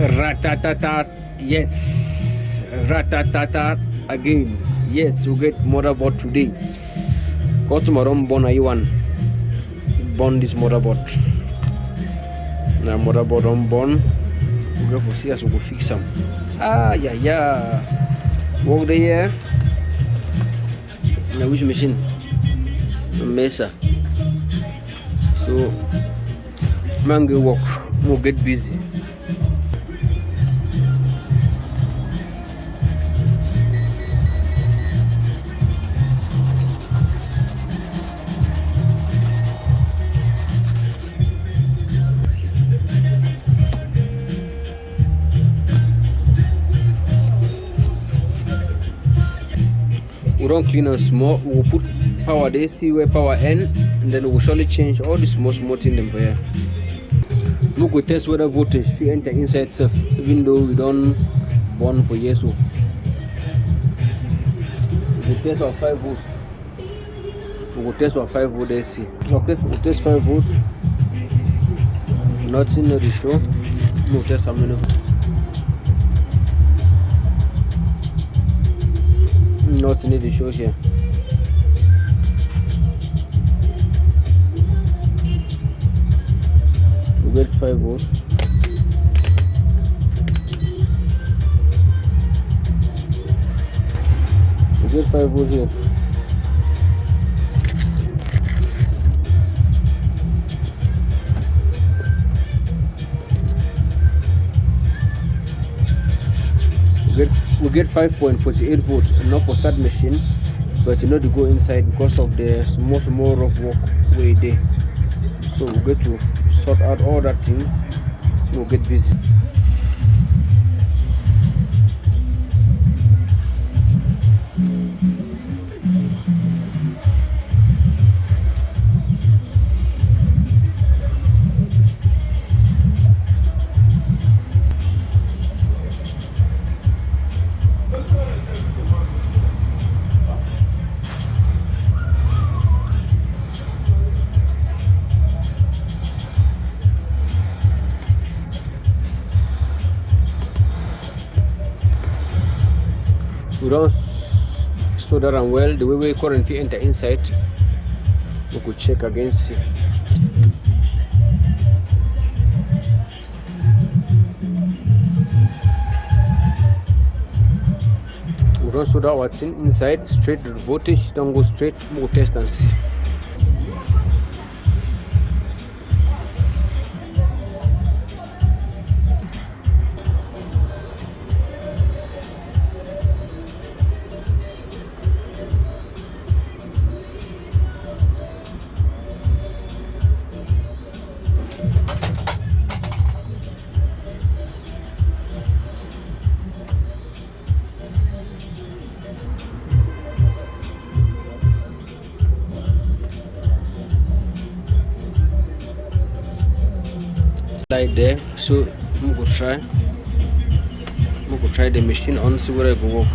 Ratatata. Yes. Ratatata again. Yes, we get motherboard today. Customer on born I one. Born this motherboard. Now motherboard on born. We go for see us, we go fix some. Yeah. Work there. Now which machine? Mecer. So man go work. We'll get busy. We don't clean and small. We'll put power there, see where power end, and then we'll surely change all the small things in them for here. We go test whether voltage we enter inside self, even though we don't burn for years. So we go test our 5 volts. We go test our 5 volt AC. Okay, we'll test 5 volts. Nothing at the show. We'll test some minute. Nothing in the show here. We get 5 volts. We get 5 volts here. We get 5.48 volts, enough for start machine, but you know to go inside because of the small rough work way there. So we get to sort out all that thing. We'll get busy. We don't store that and well the way we currently enter inside. We could check against it. We don't store that what's inside straight to the voltage, don't go straight, we'll test and see. Like there, so I'm gonna try the machine on, see where I go work.